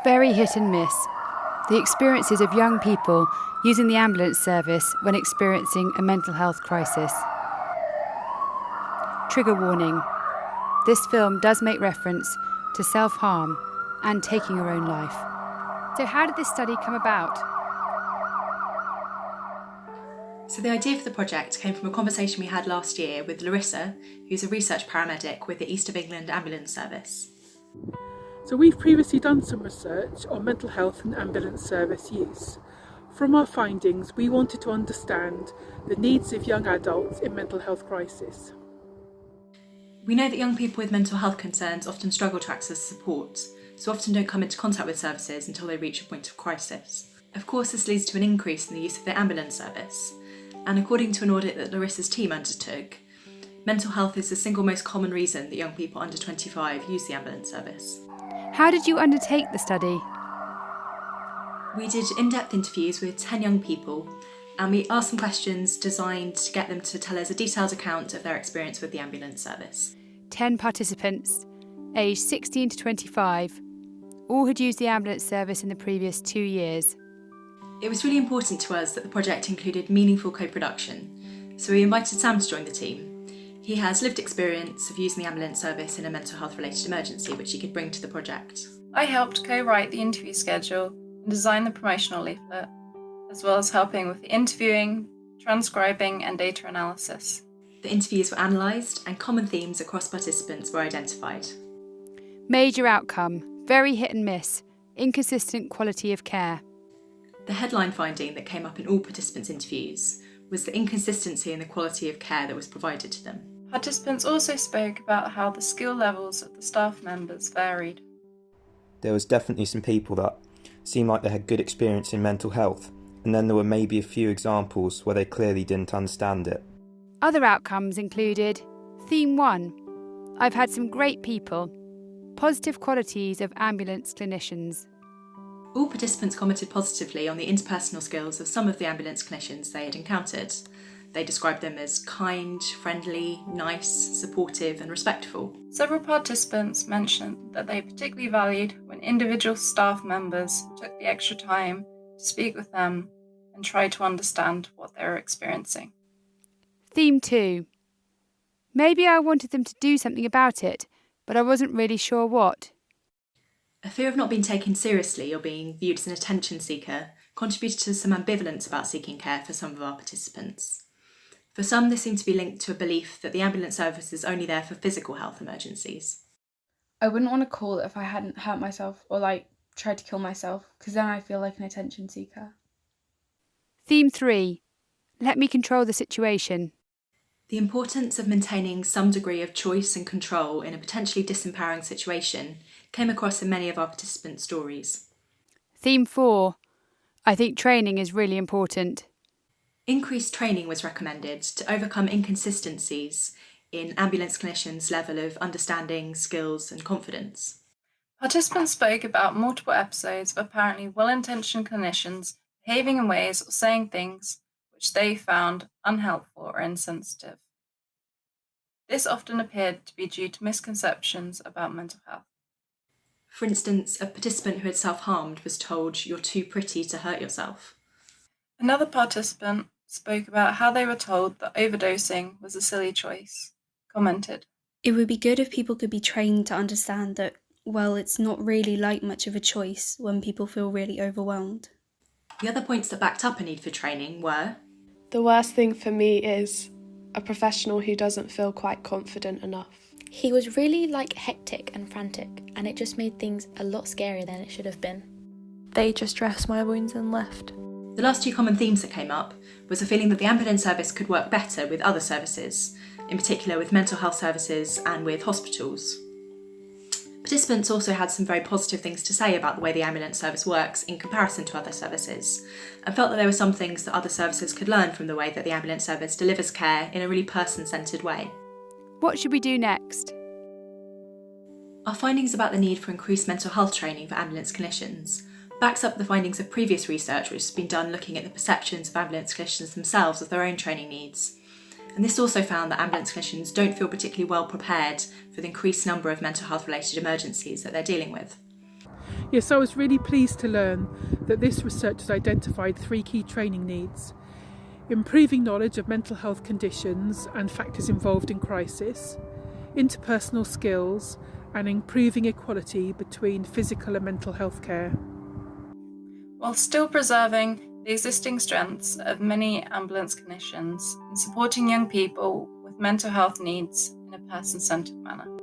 Very hit and miss. The experiences of young people using the ambulance service when experiencing a mental health crisis. Trigger warning. This film does make reference to self-harm and taking your own life. So how did this study come about? So the idea for the project came from a conversation we had last year with Larissa, who's a research paramedic with the East of England Ambulance Service. So we've previously done some research on mental health and ambulance service use. From our findings, we wanted to understand the needs of young adults in mental health crisis. We know that young people with mental health concerns often struggle to access support, so often don't come into contact with services until they reach a point of crisis. Of course, this leads to an increase in the use of the ambulance service, and according to an audit that Larissa's team undertook, mental health is the single most common reason that young people under 25 use the ambulance service. How did you undertake the study? We did in-depth interviews with 10 young people, and we asked them questions designed to get them to tell us a detailed account of their experience with the ambulance service. 10 participants, aged 16 to 25, all had used the ambulance service in the previous 2 years. It was really important to us that the project included meaningful co-production, so we invited Sam to join the team. He has lived experience of using the ambulance service in a mental health related emergency, which he could bring to the project. I helped co-write the interview schedule and design the promotional leaflet, as well as helping with the interviewing, transcribing and data analysis. The interviews were analysed and common themes across participants were identified. Major outcome, very hit and miss, inconsistent quality of care. The headline finding that came up in all participants' interviews was the inconsistency in the quality of care that was provided to them. Participants also spoke about how the skill levels of the staff members varied. There was definitely some people that seemed like they had good experience in mental health, and then there were maybe a few examples where they clearly didn't understand it. Other outcomes included Theme 1. I've had some great people. Positive qualities of ambulance clinicians. All participants commented positively on the interpersonal skills of some of the ambulance clinicians they had encountered. They described them as kind, friendly, nice, supportive and respectful. Several participants mentioned that they particularly valued when individual staff members took the extra time to speak with them and try to understand what they were experiencing. Theme 2. Maybe I wanted them to do something about it, but I wasn't really sure what. A fear of not being taken seriously or being viewed as an attention seeker contributed to some ambivalence about seeking care for some of our participants. For some, this seemed to be linked to a belief that the ambulance service is only there for physical health emergencies. I wouldn't want to call it if I hadn't hurt myself or tried to kill myself, because then I feel like an attention seeker. Theme 3. Let me control the situation. The importance of maintaining some degree of choice and control in a potentially disempowering situation came across in many of our participants' stories. Theme 4. I think training is really important. Increased training was recommended to overcome inconsistencies in ambulance clinicians' level of understanding, skills and confidence. Participants spoke about multiple episodes of apparently well-intentioned clinicians behaving in ways or saying things which they found unhelpful or insensitive. This often appeared to be due to misconceptions about mental health. For instance, a participant who had self-harmed was told, "You're too pretty to hurt yourself." Another participant spoke about how they were told that overdosing was a silly choice, commented, "It would be good if people could be trained to understand that, well, it's not really like much of a choice when people feel really overwhelmed." The other points that backed up a need for training were: the worst thing for me is a professional who doesn't feel quite confident enough. He was really hectic and frantic, and it just made things a lot scarier than it should have been. They just dressed my wounds and left. The last two common themes that came up was a feeling that the ambulance service could work better with other services, in particular with mental health services and with hospitals. Participants also had some very positive things to say about the way the ambulance service works in comparison to other services, and felt that there were some things that other services could learn from the way that the ambulance service delivers care in a really person-centred way. What should we do next? Our findings about the need for increased mental health training for ambulance clinicians backs up the findings of previous research which has been done looking at the perceptions of ambulance clinicians themselves of their own training needs. And this also found that ambulance clinicians don't feel particularly well prepared for the increased number of mental health related emergencies that they're dealing with. Yes, I was really pleased to learn that this research has identified 3 key training needs: improving knowledge of mental health conditions and factors involved in crisis, interpersonal skills, and improving equality between physical and mental health care, while still preserving the existing strengths of many ambulance clinicians in supporting young people with mental health needs in a person-centred manner.